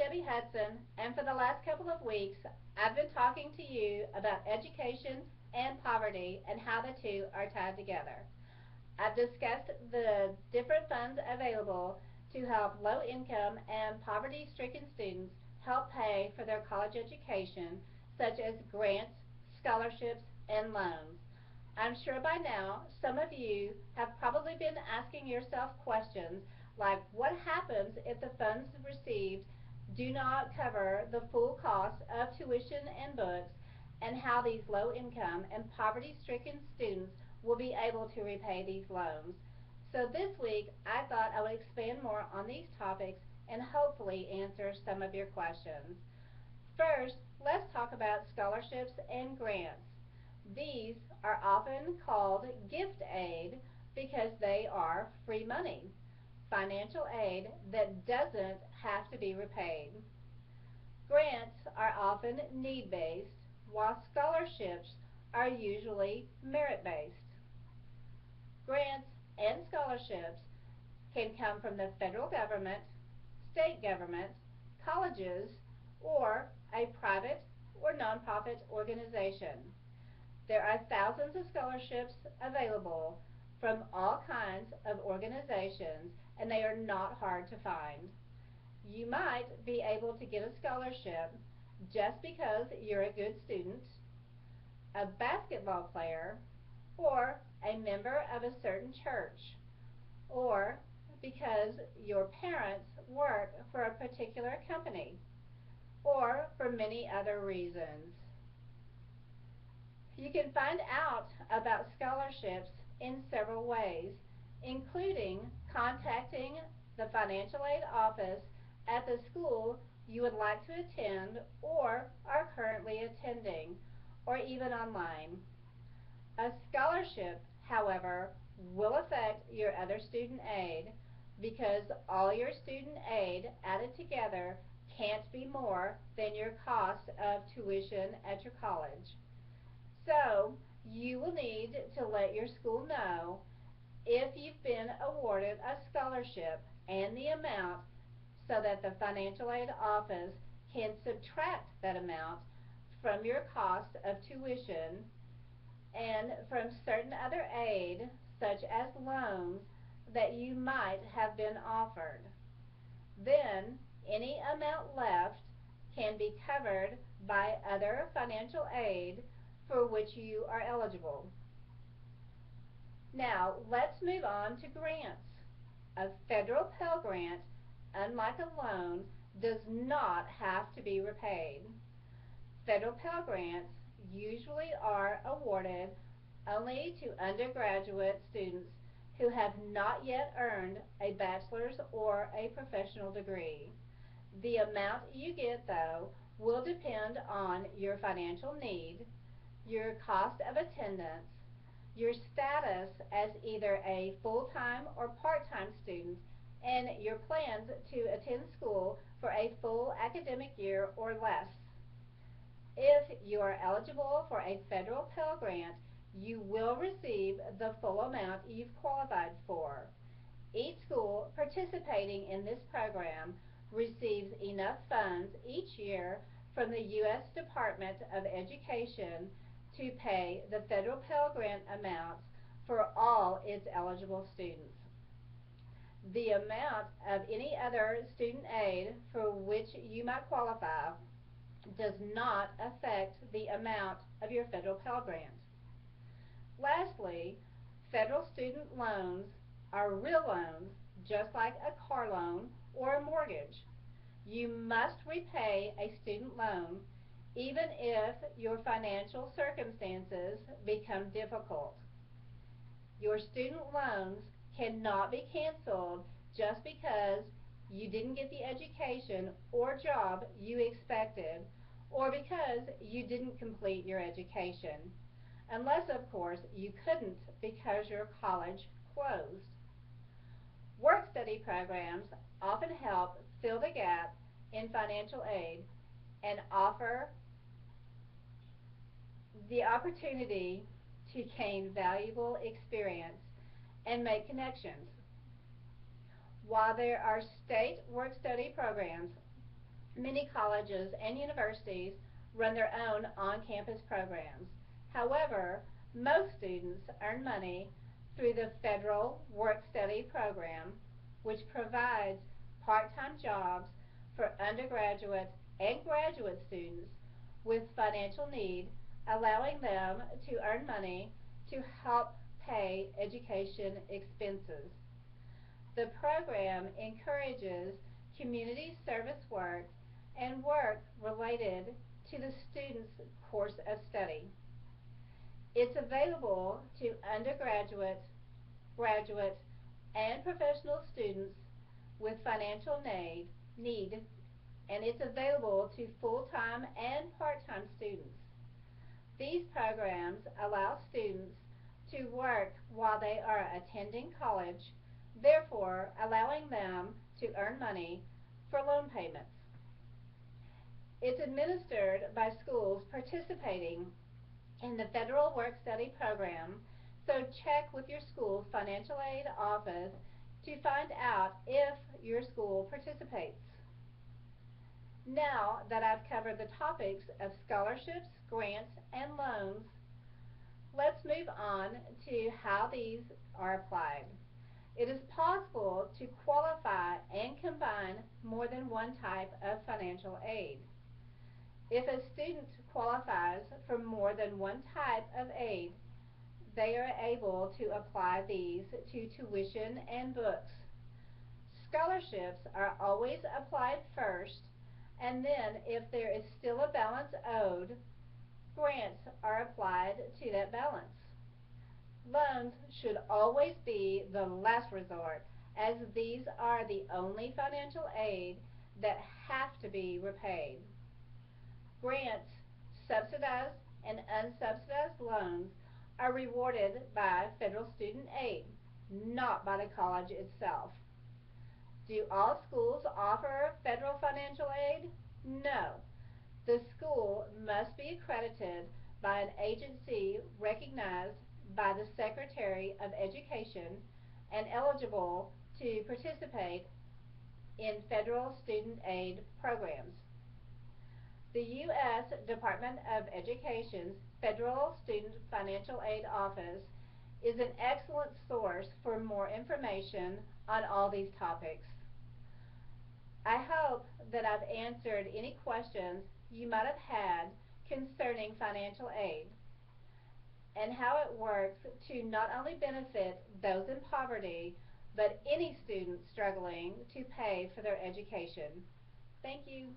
Debbie Hudson, and for the last couple of weeks, I've been talking to you about education and poverty and how the two are tied together. I've discussed the different funds available to help low income and poverty stricken students help pay for their college education, such as grants, scholarships, and loans. I'm sure by now some of you have probably been asking yourself questions like what happens if the funds received do not cover the full cost of tuition and books, and how these low income and poverty stricken students will be able to repay these loans. So this week I thought I would expand more on these topics and hopefully answer some of your questions. First, let's talk about scholarships and grants. These are often called gift aid because they are free money, financial aid that doesn't have to be repaid. Grants are often need-based, while scholarships are usually merit-based. Grants and scholarships can come from the federal government, state government, colleges, or a private or nonprofit organization. There are thousands of scholarships available from all kinds of organizations, and they are not hard to find. You might be able to get a scholarship just because you're a good student, a basketball player, or a member of a certain church, or because your parents work for a particular company, or for many other reasons. You can find out about scholarships in several ways, including contacting the financial aid office at the school you would like to attend or are currently attending, or even online. A scholarship, however, will affect your other student aid because all your student aid added together can't be more than your cost of tuition at your college. So, you will need to let your school know if you've been awarded a scholarship and the amount so that the financial aid office can subtract that amount from your cost of tuition and from certain other aid, such as loans, that you might have been offered. Then, any amount left can be covered by other financial aid for which you are eligible. Now, let's move on to grants. A federal Pell Grant, unlike a loan, does not have to be repaid. Federal Pell Grants usually are awarded only to undergraduate students who have not yet earned a bachelor's or a professional degree. The amount you get, though, will depend on your financial need, your cost of attendance, your status as either a full-time or part-time student, and your plans to attend school for a full academic year or less. If you are eligible for a federal Pell Grant, you will receive the full amount you've qualified for. Each school participating in this program receives enough funds each year from the U.S. Department of Education to pay the federal Pell Grant amounts for all its eligible students. The amount of any other student aid for which you might qualify does not affect the amount of your federal Pell Grant. Lastly, federal student loans are real loans, just like a car loan or a mortgage. You must repay a student loan even if your financial circumstances become difficult. Your student loans cannot be canceled just because you didn't get the education or job you expected, or because you didn't complete your education. Unless, of course, you couldn't because your college closed. Work study programs often help fill the gap in financial aid and offer the opportunity to gain valuable experience and make connections. While there are state work study programs, Many colleges and universities run their own on-campus programs. However, most students earn money through the federal work-study program, which provides part-time jobs for undergraduate and graduate students with financial need, allowing them to earn money to help pay education expenses. The program encourages community service work and work related to the student's course of study. It's available to undergraduate, graduate, and professional students with financial need, and it's available to full-time and part-time students. These programs allow students to work while they are attending college, therefore allowing them to earn money for loan payments. It's administered by schools participating in the federal work-study program, so check with your school's financial aid office to find out if your school participates. Now that I've covered the topics of scholarships, grants, and loans, let's move on to how these are applied. It is possible to qualify and combine more than one type of financial aid. If a student qualifies for more than one type of aid, they are able to apply these to tuition and books. Scholarships are always applied first, and then if there is still a balance owed, grants are applied to that balance. Loans should always be the last resort, as these are the only financial aid that have to be repaid. Grants, subsidized and unsubsidized loans, are rewarded by federal student aid, not by the college itself. Do all schools offer federal financial aid? No. The school must be accredited by an agency recognized by the Secretary of Education and eligible to participate in federal student aid programs. The U.S. Department of Education's Federal Student Financial Aid Office is an excellent source for more information on all these topics. I hope that I've answered any questions you might have had concerning financial aid and how it works to not only benefit those in poverty, but any student struggling to pay for their education. Thank you.